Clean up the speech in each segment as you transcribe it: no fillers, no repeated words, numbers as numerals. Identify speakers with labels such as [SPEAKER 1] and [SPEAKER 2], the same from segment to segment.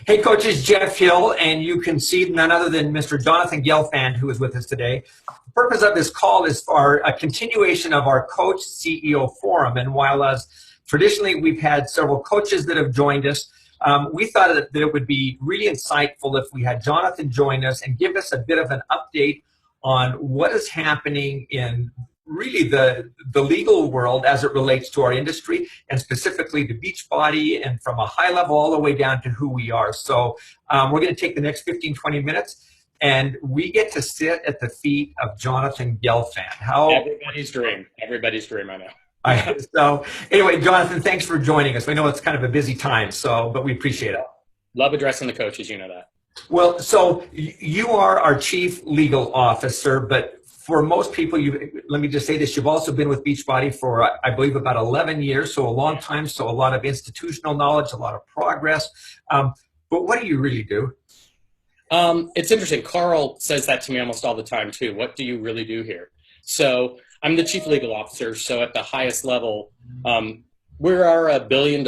[SPEAKER 1] Hey, coaches, Jeff Hill, and you can see none other than Mr. Jonathan Gelfand, who is with us today. The purpose of this call is for a continuation of our Coach CEO Forum. And while traditionally we've had several coaches that have joined us, we thought that it would be really insightful if we had Jonathan join us and give us a bit of an update on what is happening in really the legal world as it relates to our industry, and specifically the Beachbody, and from a high level all the way down to who we are. So we're going to take the next 15-20 minutes, and we get to sit at the feet of Jonathan Gelfand.
[SPEAKER 2] Everybody's dream. Everybody's dream, I know.
[SPEAKER 1] So anyway, Jonathan, thanks for joining us. We know it's kind of a busy time, but we appreciate it.
[SPEAKER 2] Love addressing the coaches, you know that.
[SPEAKER 1] Well, so you are our Chief Legal Officer, but for most people, let me just say this, you've also been with Beachbody for, I believe, about 11 years, so a long time, so a lot of institutional knowledge, a lot of progress. But what do you really do?
[SPEAKER 2] It's interesting. Carl says that to me almost all the time, too. What do you really do here? So I'm the Chief Legal Officer, so at the highest level, we are a $1 billion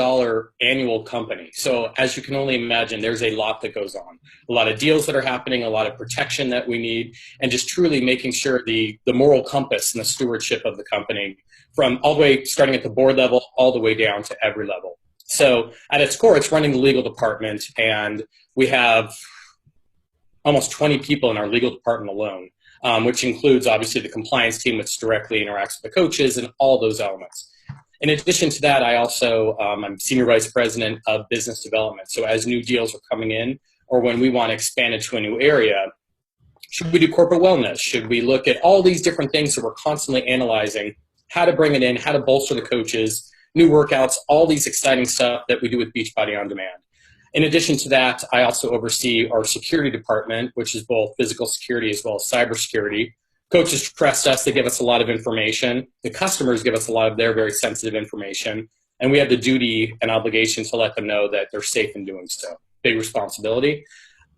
[SPEAKER 2] annual company. So as you can only imagine, there's a lot that goes on. A lot of deals that are happening, a lot of protection that we need, and just truly making sure the moral compass and the stewardship of the company from all the way, starting at the board level, all the way down to every level. So at its core, it's running the legal department, and we have almost 20 people in our legal department alone, which includes obviously the compliance team, which directly interacts with the coaches and all those elements. In addition to that, I also, I'm Senior Vice President of Business Development. So as new deals are coming in, or when we want to expand into a new area, should we do corporate wellness? Should we look at all these different things that we're constantly analyzing, how to bring it in, how to bolster the coaches, new workouts, all these exciting stuff that we do with Beachbody On Demand. In addition to that, I also oversee our security department, which is both physical security as well as cybersecurity. Coaches trust us. They give us a lot of information. The customers give us a lot of their very sensitive information. And we have the duty and obligation to let them know that they're safe in doing so. Big responsibility.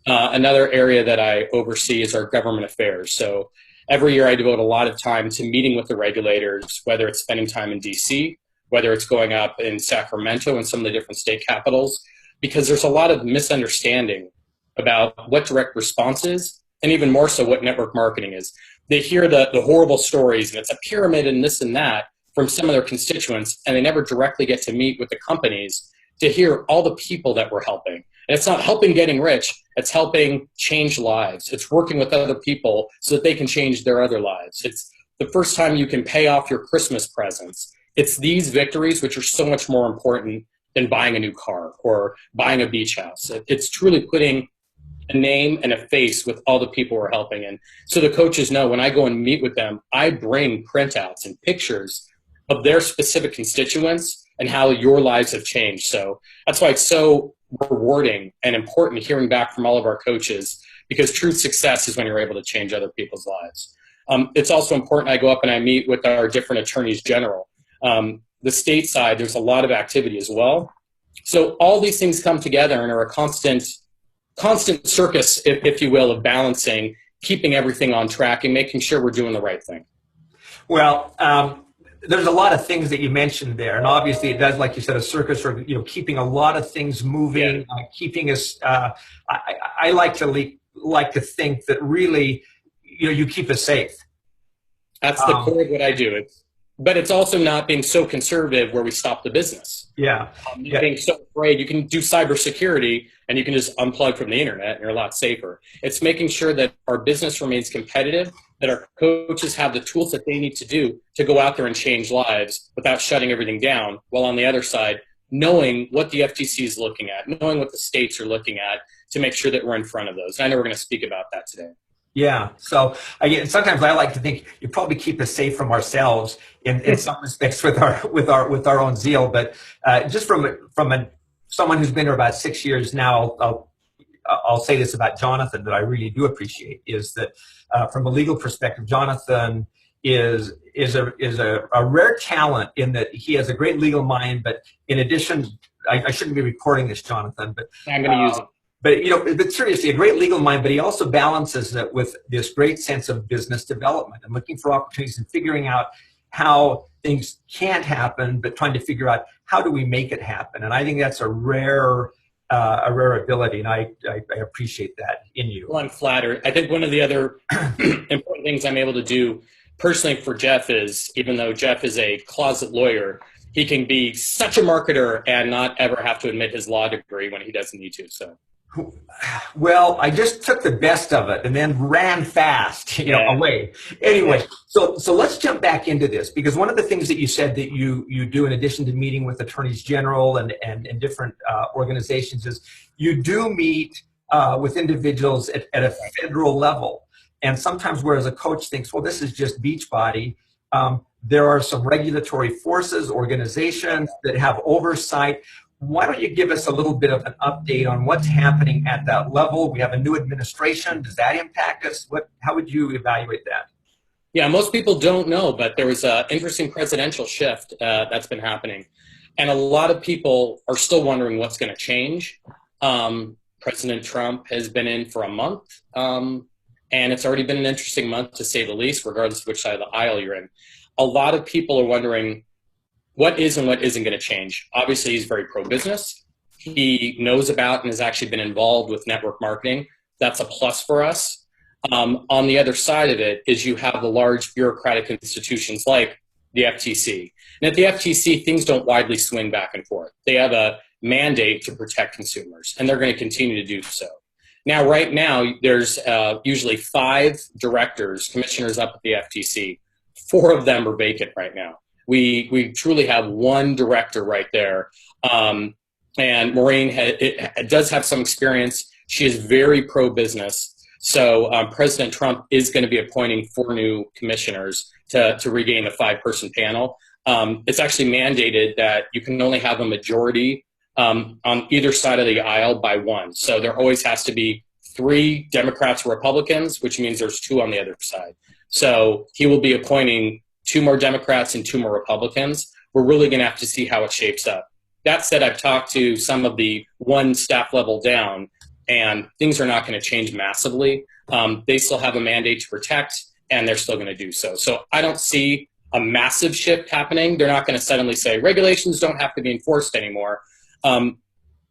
[SPEAKER 2] Another area that I oversee is our government affairs. So every year I devote a lot of time to meeting with the regulators, whether it's spending time in DC, whether it's going up in Sacramento and some of the different state capitals, because there's a lot of misunderstanding about what direct response is, and even more so what network marketing is. They hear the horrible stories, and it's a pyramid and this and that from some of their constituents, and they never directly get to meet with the companies to hear all the people that we're helping. And it's not helping getting rich, it's helping change lives. It's working with other people so that they can change their other lives. It's the first time you can pay off your Christmas presents. It's these victories which are so much more important than buying a new car or buying a beach house. It's truly putting a name and a face with all the people we're helping. And so the coaches know when I go and meet with them, I bring printouts and pictures of their specific constituents and how your lives have changed. So that's why it's so rewarding and important hearing back from all of our coaches, because true success is when you're able to change other people's lives. It's also important I go up and I meet with our different attorneys general. The state side, there's a lot of activity as well. So all these things come together and are a constant circus, if you will, of balancing, keeping everything on track and making sure we're doing the right thing.
[SPEAKER 1] Well, there's a lot of things that you mentioned there, and obviously it does, like you said, a circus, or keeping a lot of things moving, keeping us. I like to think that really, you keep us safe.
[SPEAKER 2] That's the core of what I do. But it's also not being so conservative where we stop the business. Being so afraid. You can do cybersecurity and you can just unplug from the internet and you're a lot safer. It's making sure that our business remains competitive, that our coaches have the tools that they need to do to go out there and change lives without shutting everything down, while on the other side, knowing what the FTC is looking at, knowing what the states are looking at to make sure that we're in front of those. And I know we're going to speak about that today.
[SPEAKER 1] Yeah. So sometimes I like to think you probably keep us safe from ourselves in some respects with our own zeal. But just from someone who's been here about 6 years now, I'll say this about Jonathan that I really do appreciate is that from a legal perspective, Jonathan is a rare talent in that he has a great legal mind. But in addition, I shouldn't be recording this, Jonathan, but
[SPEAKER 2] I'm going to use it.
[SPEAKER 1] But seriously, a great legal mind, but he also balances it with this great sense of business development and looking for opportunities and figuring out how things can't happen, but trying to figure out how do we make it happen. And I think that's a rare a rare ability, and I appreciate that in you.
[SPEAKER 2] Well, I'm flattered. I think one of the other important things I'm able to do personally for Jeff is, even though Jeff is a closet lawyer, he can be such a marketer and not ever have to admit his law degree when he doesn't need to. So,
[SPEAKER 1] well, I just took the best of it and then ran fast, away. Anyway, so let's jump back into this, because one of the things that you said that you do in addition to meeting with attorneys general and different organizations is you do meet with individuals at a federal level. And sometimes, whereas a coach thinks, well, this is just Beachbody, there are some regulatory forces, organizations that have oversight. Why don't you give us a little bit of an update on what's happening at that level? We have a new administration. Does that impact us? How would you evaluate that?
[SPEAKER 2] Yeah, most people don't know, but there was an interesting presidential shift that's been happening. And a lot of people are still wondering what's going to change. President Trump has been in for a month, and it's already been an interesting month, to say the least, regardless of which side of the aisle you're in. A lot of people are wondering what is and what isn't going to change. Obviously, he's very pro-business. He knows about and has actually been involved with network marketing. That's a plus for us. On the other side of it is you have the large bureaucratic institutions like the FTC. And at the FTC, things don't widely swing back and forth. They have a mandate to protect consumers, and they're going to continue to do so. Now, right now, there's usually 5 directors, commissioners up at the FTC. 4 of them are vacant right now. We truly have one director right there. And Maureen does have some experience. She is very pro-business. So President Trump is going to be appointing 4 new commissioners to regain a 5-person panel. It's actually mandated that you can only have a majority on either side of the aisle by 1. So there always has to be 3 Democrats or Republicans, which means there's 2 on the other side. So he will be appointing 2 more Democrats and 2 more Republicans. We're really going to have to see how it shapes up. That said, I've talked to some of the one staff level down, and things are not going to change massively. They still have a mandate to protect, and they're still going to do so. So I don't see a massive shift happening. They're not going to suddenly say regulations don't have to be enforced anymore.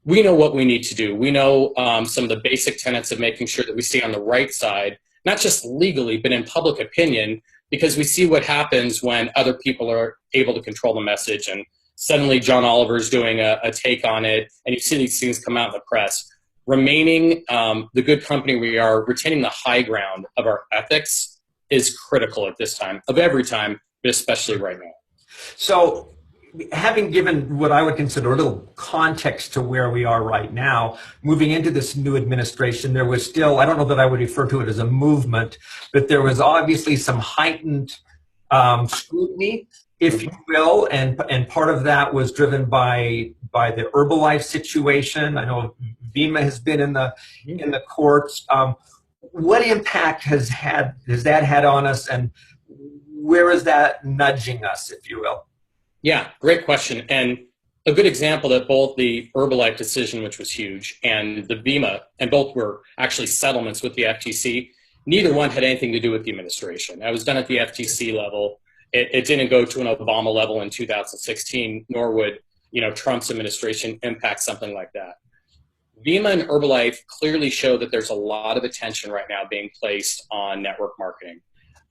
[SPEAKER 2] We know what we need to do. We know some of the basic tenets of making sure that we stay on the right side, not just legally, but in public opinion, because we see what happens when other people are able to control the message, and suddenly John Oliver's doing a take on it, and you see these things come out in the press. Remaining the good company we are, retaining the high ground of our ethics is critical at this time, of every time, but especially right now.
[SPEAKER 1] So, having given what I would consider a little context to where we are right now, moving into this new administration, there was still, I don't know that I would refer to it as a movement, but there was obviously some heightened scrutiny, if you will, and part of that was driven by the Herbalife situation. I know Vima has been in the courts. What impact has that had on us, and where is that nudging us, if you will?
[SPEAKER 2] Yeah, great question. And a good example that both the Herbalife decision, which was huge, and the Vima, and both were actually settlements with the FTC, neither one had anything to do with the administration. That was done at the FTC level. It didn't go to an Obama level in 2016, nor would Trump's administration impact something like that. Vima and Herbalife clearly show that there's a lot of attention right now being placed on network marketing.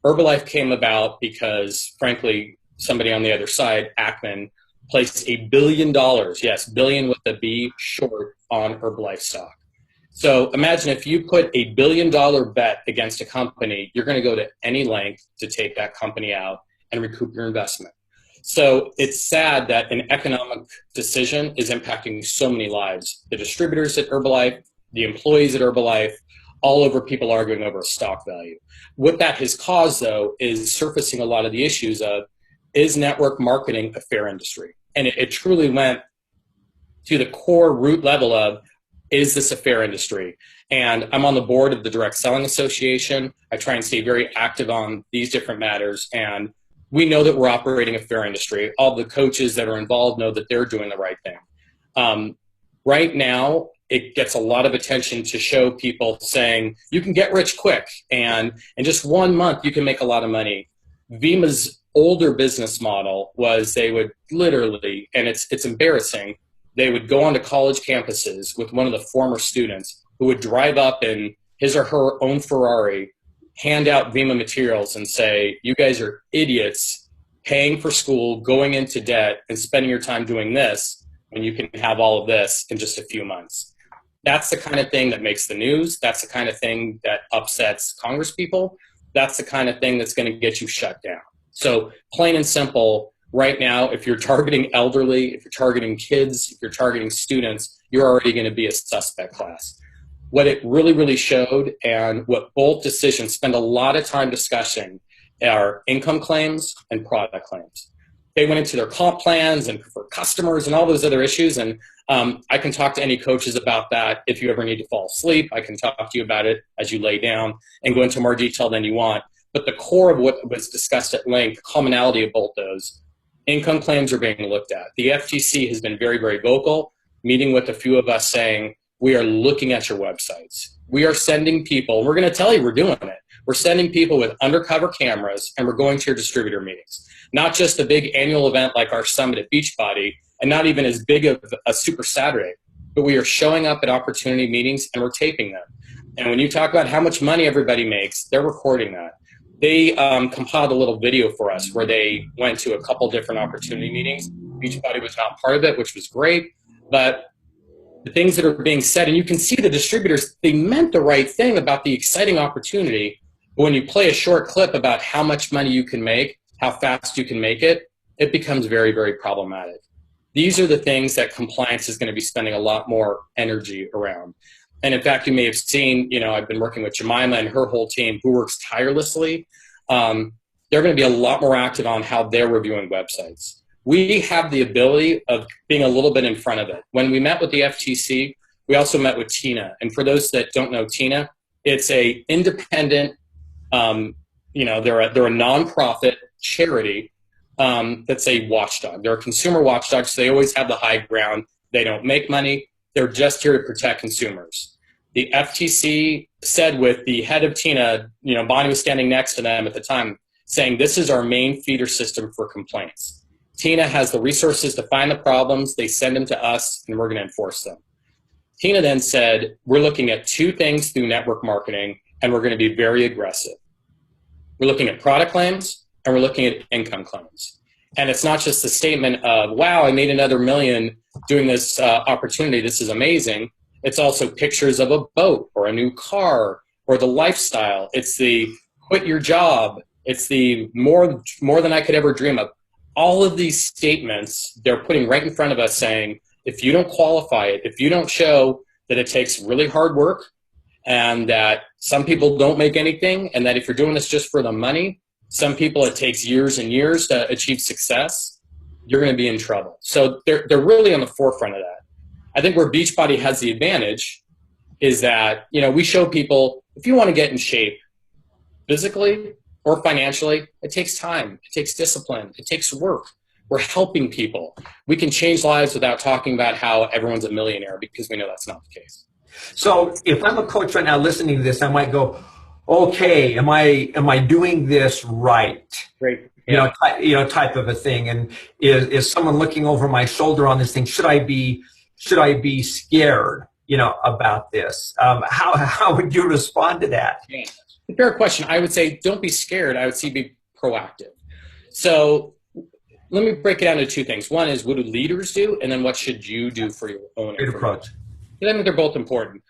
[SPEAKER 2] Herbalife came about because, frankly, somebody on the other side, Ackman, placed $1 billion, yes, billion with a B, short on Herbalife stock. So imagine if you put $1 billion bet against a company, you're going to go to any length to take that company out and recoup your investment. So it's sad that an economic decision is impacting so many lives. The distributors at Herbalife, the employees at Herbalife, all over people arguing over a stock value. What that has caused, though, is surfacing a lot of the issues of, is network marketing a fair industry? And it truly went to the core root level of, is this a fair industry? And I'm on the board of the Direct Selling Association. I try and stay very active on these different matters. And we know that we're operating a fair industry. All the coaches that are involved know that they're doing the right thing. Right now, it gets a lot of attention to show people saying, you can get rich quick. And in just 1 month, you can make a lot of money. Vima's older business model was they would literally, and it's embarrassing, they would go onto college campuses with one of the former students who would drive up in his or her own Ferrari, hand out Vima materials and say, you guys are idiots paying for school, going into debt, and spending your time doing this when you can have all of this in just a few months. That's the kind of thing that makes the news. That's the kind of thing that upsets Congress people. That's the kind of thing that's going to get you shut down. So plain and simple, right now, if you're targeting elderly, if you're targeting kids, if you're targeting students, you're already going to be a suspect class. What it really, really showed, and what both decisions spend a lot of time discussing, are income claims and product claims. They went into their comp plans and preferred customers and all those other issues. And I can talk to any coaches about that if you ever need to fall asleep. I can talk to you about it as you lay down and go into more detail than you want. But the core of what was discussed at length, the commonality of both those, income claims are being looked at. The FTC has been very, very vocal, meeting with a few of us saying, we are looking at your websites. We are sending people, we're going to tell you we're doing it. We're sending people with undercover cameras, and we're going to your distributor meetings. Not just a big annual event like our summit at Beachbody, and not even as big of a Super Saturday, but we are showing up at opportunity meetings and we're taping them. And when you talk about how much money everybody makes, they're recording that. They compiled a little video for us where they went to a couple different opportunity meetings. Beachbody was not part of it, which was great, but the things that are being said, and you can see the distributors, they meant the right thing about the exciting opportunity. But when you play a short clip about how much money you can make, how fast you can make it, it becomes very, very problematic. These are the things that compliance is going to be spending a lot more energy around. And in fact, you may have seen, I've been working with Jemima and her whole team who works tirelessly. They're going to be a lot more active on how they're reviewing websites. We have the ability of being a little bit in front of it. When we met with the FTC, we also met with TINA. And for those that don't know TINA, it's a independent, they're a nonprofit charity that's a watchdog. They're a consumer watchdog, so they always have the high ground. They don't make money. They're just here to protect consumers. The FTC said with the head of TINA, Bonnie was standing next to them at the time, saying this is our main feeder system for complaints. TINA has the resources to find the problems. They send them to us, and we're going to enforce them. TINA then said, we're looking at two things through network marketing, and we're going to be very aggressive. We're looking at product claims, and we're looking at income claims. And it's not just the statement of, wow, I made another $1 million doing this opportunity. This is amazing. It's also pictures of a boat or a new car or the lifestyle. It's the quit your job. It's the more than I could ever dream of. All of these statements, they're putting right in front of us saying, if you don't qualify it, if you don't show that it takes really hard work and that some people don't make anything, and that if you're doing this just for the money, some people it takes years and years to achieve success, you're going to be in trouble. So they're really on the forefront of that. I think where Beachbody has the advantage is that, we show people, if you want to get in shape physically or financially, it takes time, it takes discipline, it takes work. We're helping people. We can change lives without talking about how everyone's a millionaire, because we know that's not the case.
[SPEAKER 1] So if I'm a coach right now listening to this, I might go, okay, am I doing this right?
[SPEAKER 2] Great. Yeah.
[SPEAKER 1] Type of a thing. And is someone looking over my shoulder on this thing? Should I be scared, about this? How would you respond to that?
[SPEAKER 2] Yeah. Fair question. I would say don't be scared. I would say be proactive. So let me break it down into two things. One is, what do leaders do? And then what should you do for your own
[SPEAKER 1] approach?
[SPEAKER 2] I think they're both important.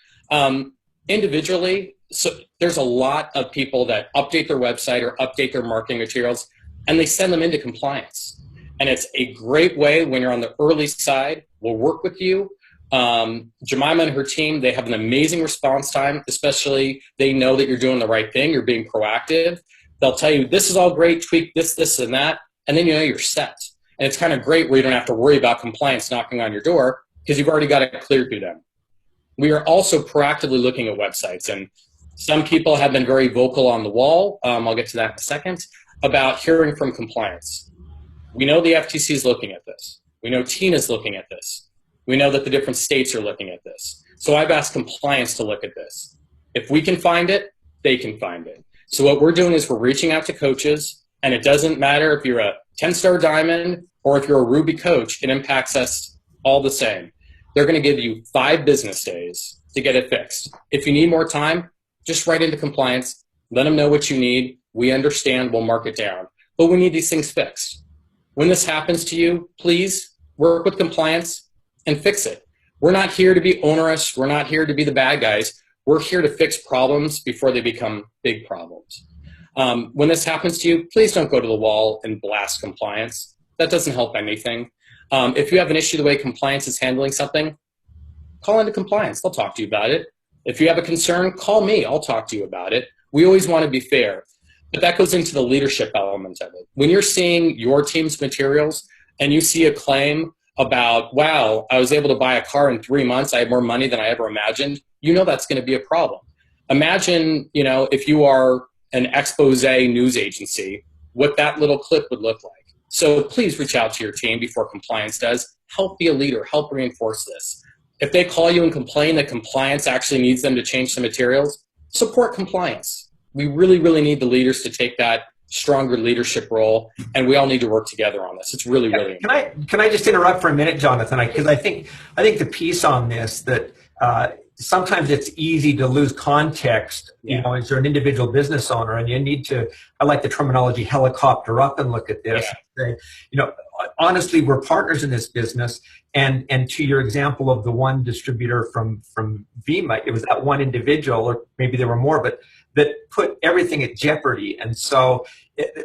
[SPEAKER 2] Individually, so there's a lot of people that update their website or update their marketing materials, and they send them into compliance. And it's a great way when you're on the early side. We'll work with you. Jemima and her team, they have an amazing response time, especially they know that you're doing the right thing. You're being proactive. They'll tell you, this is all great, tweak this, and that. And then you're set. And it's kind of great where you don't have to worry about compliance knocking on your door because you've already got it cleared through them. We are also proactively looking at websites, and some people have been very vocal on the wall, I'll get to that in a second, about hearing from compliance. We know the FTC is looking at this. We know TINA is looking at this. We know that the different states are looking at this. So I've asked compliance to look at this. If we can find it, they can find it. So what we're doing is we're reaching out to coaches, and it doesn't matter if you're a 10-star diamond or if you're a Ruby coach, it impacts us all the same. they're going to give you 5 business days to get it fixed. If you need more time, just write into compliance, let them know what you need. We understand, we'll mark it down. But we need these things fixed. When this happens to you, please work with compliance and fix it. We're not here to be onerous. We're not here to be the bad guys. We're here to fix problems before they become big problems. When this happens to you, please don't go to the wall and blast compliance. That doesn't help anything. If you have an issue the way compliance is handling something, call into compliance. They'll talk to you about it. If you have a concern, call me. I'll talk to you about it. We always want to be fair. But that goes into the leadership element of it. When you're seeing your team's materials and you see a claim about, wow, I was able to buy a car in 3 months, I have more money than I ever imagined, you know that's going to be a problem. Imagine, if you are an expose news agency, what that little clip would look like. So please reach out to your team before compliance does. Help be a leader. Help reinforce this. If they call you and complain that compliance actually needs them to change some materials, support compliance. We really, really need the leaders to take that stronger leadership role, and we all need to work together on this. It's really, really important.
[SPEAKER 1] Can I just interrupt for a minute, Jonathan? Because I think the piece on this that sometimes it's easy to lose context, as you're an individual business owner, and you need to, I like the terminology, helicopter up and look at this. Yeah. Say, honestly, we're partners in this business, and to your example of the one distributor from VEMA, it was that one individual, or maybe there were more, but that put everything at jeopardy. And so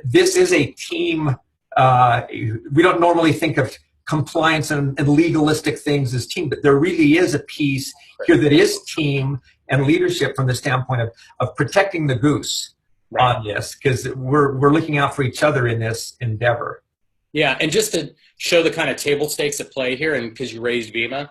[SPEAKER 1] this is a team. We don't normally think of compliance and legalistic things as team, but there really is a piece here that is team and leadership from the standpoint of protecting the goose on this, because we're looking out for each other in this endeavor.
[SPEAKER 2] Yeah, and just to show the kind of table stakes at play here, and because you raised VEMA,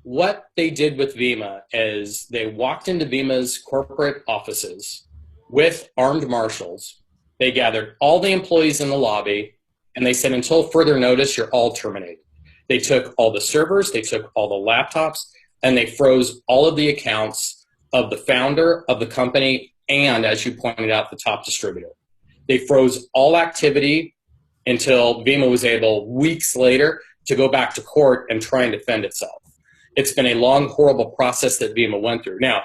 [SPEAKER 2] what they did with VEMA is they walked into VEMA's corporate offices with armed marshals. They gathered all the employees in the lobby, and they said, until further notice, you're all terminated. They took all the servers, they took all the laptops, and they froze all of the accounts of the founder of the company and, as you pointed out, the top distributor. They froze all activity until VEMA was able, weeks later, to go back to court and try and defend itself. It's been a long, horrible process that VEMA went through. Now,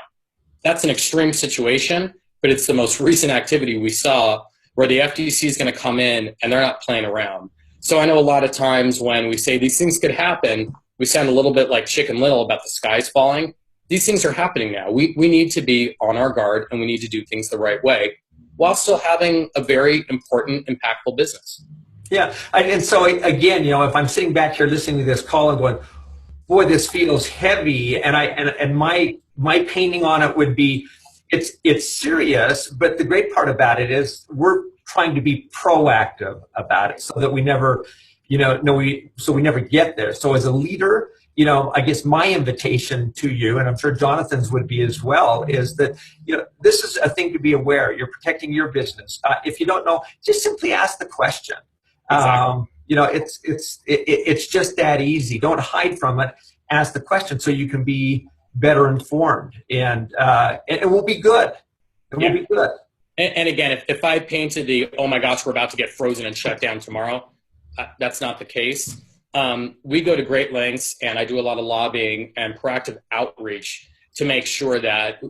[SPEAKER 2] that's an extreme situation, but it's the most recent activity we saw where the FTC is going to come in and they're not playing around. So I know a lot of times when we say these things could happen, we sound a little bit like Chicken Little about the skies falling. These things are happening now. We need to be on our guard, and we need to do things the right way while still having a very important, impactful business.
[SPEAKER 1] Yeah, and so again, if I'm sitting back here listening to this call and going, boy, this feels heavy, and my painting on it would be, it's serious, but the great part about it is we're trying to be proactive about it so that we never, we never get there. So as a leader, I guess my invitation to you, and I'm sure Jonathan's would be as well, is that, this is a thing to be aware. You're protecting your business. If you don't know, just simply ask the question. Exactly. It's just that easy. Don't hide from it. Ask the question so you can be better informed, and it will be good. It will be good.
[SPEAKER 2] And again, if I painted the, oh my gosh, we're about to get frozen and shut down tomorrow, that's not the case. We go to great lengths, and I do a lot of lobbying and proactive outreach to make sure that,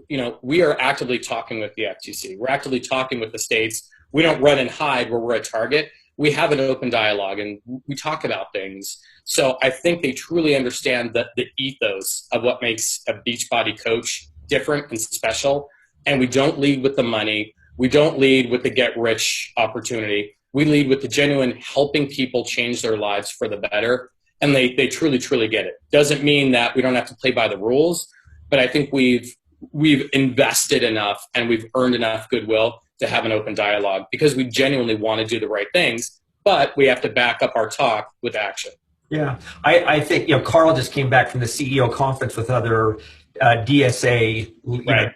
[SPEAKER 2] we are actively talking with the FTC. We're actively talking with the states. We don't run and hide where we're a target. We have an open dialogue, and we talk about things. So I think they truly understand the ethos of what makes a Beachbody coach different and special. And we don't lead with the money. We don't lead with the get-rich opportunity. We lead with the genuine helping people change their lives for the better. And they truly, truly get it. Doesn't mean that we don't have to play by the rules, but I think we've invested enough and we've earned enough goodwill to have an open dialogue because we genuinely want to do the right things, but we have to back up our talk with action.
[SPEAKER 1] Yeah, I think, Carl just came back from the CEO conference with other DSA,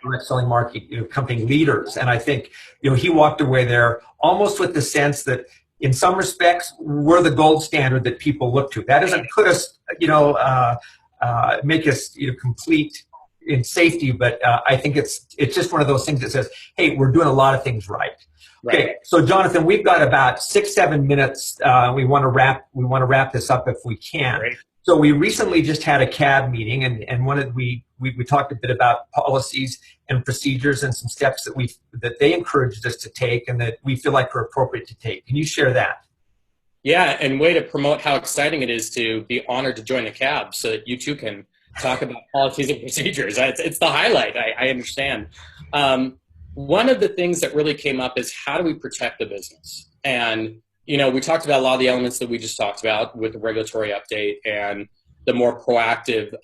[SPEAKER 1] direct selling market company leaders. And I think, he walked away there almost with the sense that in some respects, we're the gold standard that people look to. That doesn't put us, make us, complete in safety, but I think it's just one of those things that says, hey, we're doing a lot of things right. Okay, so Jonathan, we've got about 6-7 minutes. We want to wrap this up if we can. So we recently just had a CAB meeting, and we talked a bit about policies and procedures and some steps that they encouraged us to take and that we feel like are appropriate to take. Can you share that?
[SPEAKER 2] Yeah, and way to promote how exciting it is to be honored to join the CAB so that you too can talk about policies and procedures. It's the highlight, I understand. One of the things that really came up is how do we protect the business? And, we talked about a lot of the elements that we just talked about with the regulatory update and the more proactive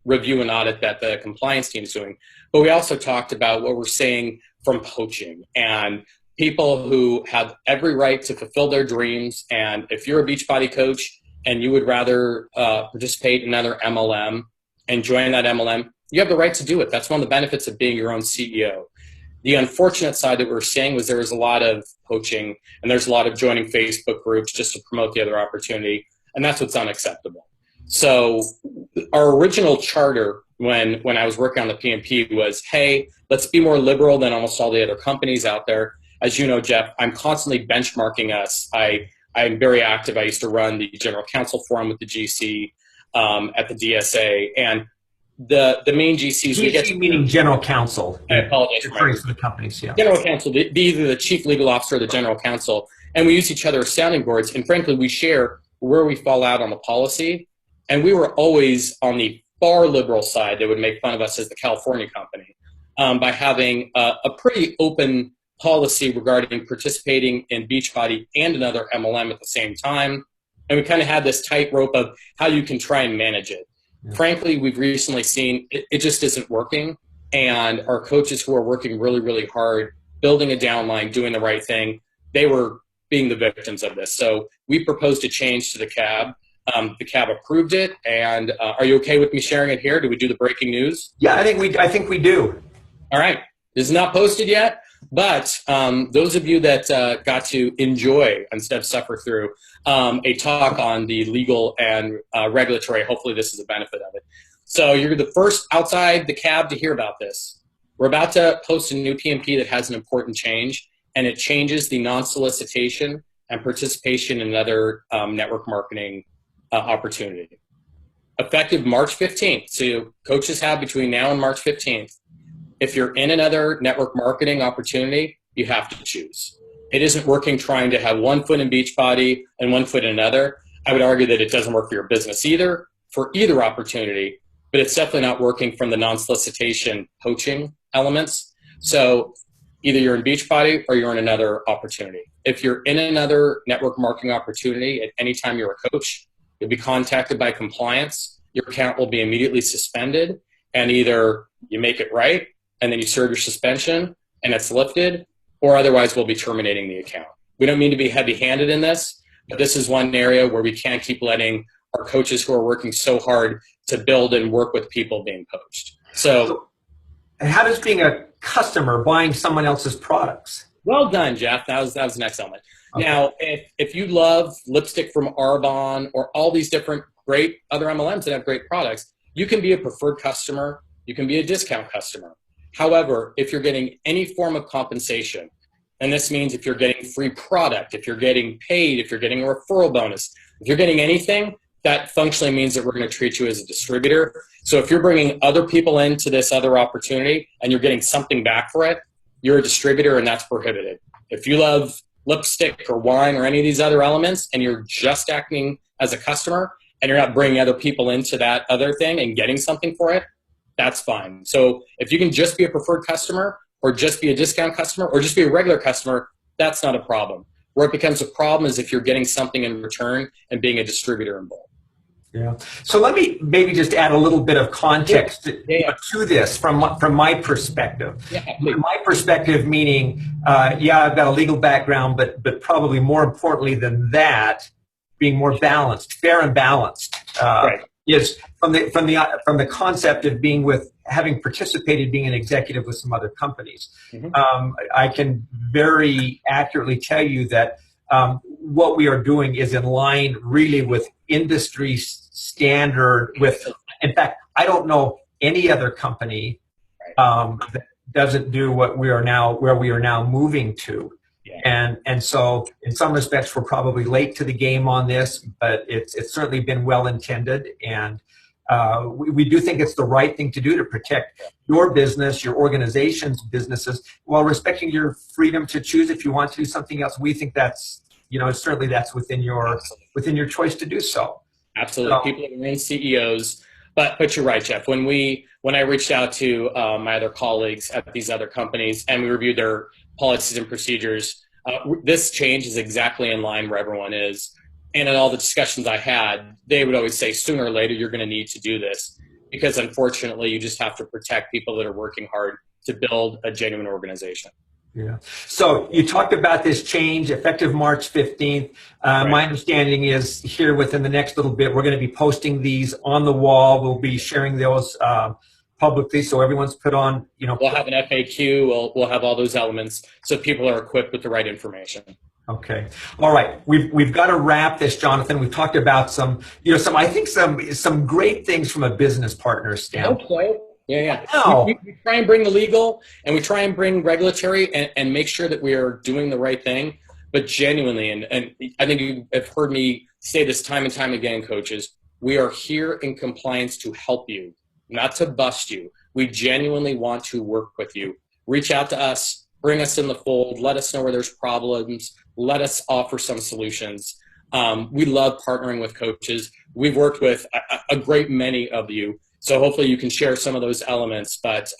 [SPEAKER 2] review and audit that the compliance team is doing. But we also talked about what we're seeing from poaching and people who have every right to fulfill their dreams. And if you're a Beachbody coach and you would rather participate in another MLM and join that MLM, you have the right to do it. That's one of the benefits of being your own CEO. The unfortunate side that we're seeing was there was a lot of poaching and there's a lot of joining Facebook groups just to promote the other opportunity. And that's what's unacceptable. So our original charter when I was working on the PMP was, hey, let's be more liberal than almost all the other companies out there. As you know, Jeff, I'm constantly benchmarking us. I'm very active. I used to run the general counsel forum with the GC at the DSA. And the main GCs,
[SPEAKER 1] GC
[SPEAKER 2] we get to,
[SPEAKER 1] meaning general counsel.
[SPEAKER 2] I apologize
[SPEAKER 1] for the companies, yeah.
[SPEAKER 2] General counsel, be either the chief legal officer or the general counsel. And we use each other as sounding boards. And frankly, we share where we fall out on the policy. And we were always on the far liberal side that would make fun of us as the California company by having a pretty open policy regarding participating in Beachbody and another MLM at the same time. And we kind of had this tightrope of how you can try and manage it. Yeah. Frankly, we've recently seen it just isn't working. And our coaches who are working really, really hard, building a downline, doing the right thing, they were being the victims of this. So we proposed a change to the CAB. The CAB approved it. And are you okay with me sharing it here? Do we do the breaking news?
[SPEAKER 1] Yeah, I think we do.
[SPEAKER 2] All right. This is not posted yet. But those of you that got to enjoy instead of suffer through a talk on the legal and regulatory, hopefully this is a benefit of it. So you're the first outside the CAB to hear about this. We're about to post a new PMP that has an important change, and it changes the non-solicitation and participation in another network marketing opportunity. Effective March 15th. So coaches have between now and March 15th. If you're in another network marketing opportunity, you have to choose. It isn't working trying to have one foot in Beachbody and one foot in another. I would argue that it doesn't work for your business either, for either opportunity, but it's definitely not working from the non-solicitation poaching elements. So either you're in Beachbody or you're in another opportunity. If you're in another network marketing opportunity at any time you're a coach, you'll be contacted by compliance. Your account will be immediately suspended, and either you make it right and then you serve your suspension and it's lifted, or otherwise we'll be terminating the account. We don't mean to be heavy-handed in this, but this is one area where we can't keep letting our coaches who are working so hard to build and work with people being poached. So
[SPEAKER 1] how does being a customer buying someone else's products?
[SPEAKER 2] Well done, Jeff. That was the next element. Okay. Now, if you love lipstick from Arbonne or all these different great other MLMs that have great products, you can be a preferred customer. You can be a discount customer. However, if you're getting any form of compensation, and this means if you're getting free product, if you're getting paid, if you're getting a referral bonus, if you're getting anything, that functionally means that we're going to treat you as a distributor. So if you're bringing other people into this other opportunity and you're getting something back for it, you're a distributor, and that's prohibited. If you love lipstick or wine or any of these other elements and you're just acting as a customer and you're not bringing other people into that other thing and getting something for it, that's fine. So if you can just be a preferred customer or just be a discount customer or just be a regular customer, that's not a problem. Where it becomes a problem is if you're getting something in return and being a distributor in both.
[SPEAKER 1] Yeah. So let me maybe just add a little bit of context to this from my perspective. Yeah. My perspective meaning, I've got a legal background, but probably more importantly than that, being more balanced, fair and balanced. Right. Is from the concept of having participated, being an executive with some other companies. Mm-hmm. I can very accurately tell you that what we are doing is in line really with industry standard. In fact, I don't know any other company that doesn't do where we are now moving to. And so in some respects, we're probably late to the game on this, but it's certainly been well intended. And we do think it's the right thing to do to protect your business, your organization's businesses, while respecting your freedom to choose if you want to do something else. We think that's, certainly that's within your choice to do so.
[SPEAKER 2] Absolutely. So, people remain CEOs, but you're right, Jeff. When I reached out to my other colleagues at these other companies and we reviewed their policies and procedures, this change is exactly in line where everyone is. And in all the discussions I had, they would always say, sooner or later, you're going to need to do this, because unfortunately, you just have to protect people that are working hard to build a genuine organization.
[SPEAKER 1] Yeah. So you talked about this change effective March 15th. Right. My understanding is here within the next little bit, we're going to be posting these on the wall. We'll be sharing those publicly, so everyone's put on,
[SPEAKER 2] We'll have an FAQ. We'll have all those elements so people are equipped with the right information.
[SPEAKER 1] Okay. All right. We've got to wrap this, Jonathan. We've talked about some great things from a business partner standpoint.
[SPEAKER 2] Okay. Yeah. We try and bring the legal and we try and bring regulatory and make sure that we are doing the right thing, but genuinely, and I think you have heard me say this time and time again, coaches, we are here in compliance to help you, not to bust you. We genuinely want to work with you. Reach out to us, bring us in the fold, let us know where there's problems, let us offer some solutions. We love partnering with coaches. We've worked with a great many of you. So hopefully you can share some of those elements, but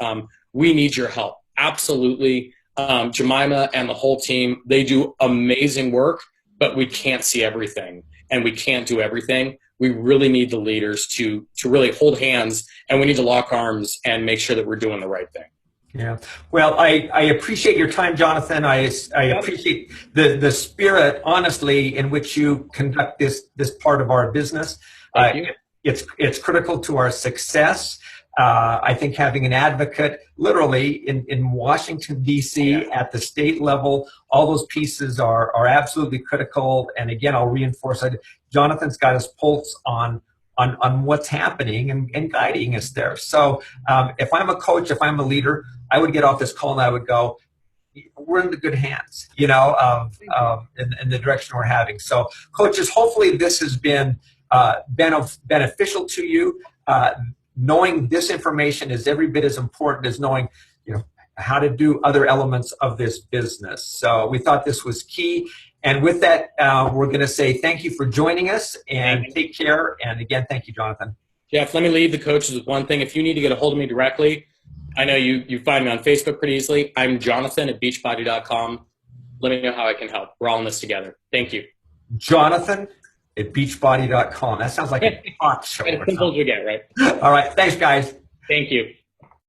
[SPEAKER 2] we need your help. Absolutely. Jemima and the whole team, they do amazing work, but we can't see everything and we can't do everything. We really need the leaders to really hold hands, and we need to lock arms and make sure that we're doing the right thing.
[SPEAKER 1] Yeah. Well, I appreciate your time, Jonathan. I appreciate the spirit, honestly, in which you conduct this part of our business.
[SPEAKER 2] Thank you.
[SPEAKER 1] It's critical to our success. I think having an advocate literally in Washington, D.C. at the state level, all those pieces are absolutely critical. And again, I'll reinforce that Jonathan's got his pulse on what's happening and guiding us there. So if I'm a coach, if I'm a leader, I would get off this call and I would go, we're in the good hands, in the direction we're having. So coaches, hopefully this has been beneficial to you. Knowing this information is every bit as important as knowing, how to do other elements of this business. So we thought this was key. And with that, we're going to say thank you for joining us and take care. And again, thank you, Jonathan.
[SPEAKER 2] Jeff, let me leave the coaches with one thing. If you need to get a hold of me directly, I know you find me on Facebook pretty easily. I'm Jonathan at beachbody.com. Let me know how I can help. We're all in this together. Thank you.
[SPEAKER 1] Jonathan at beachbody.com. That sounds like a talk show.
[SPEAKER 2] As simple as we get, right?
[SPEAKER 1] All right. Thanks, guys.
[SPEAKER 2] Thank you.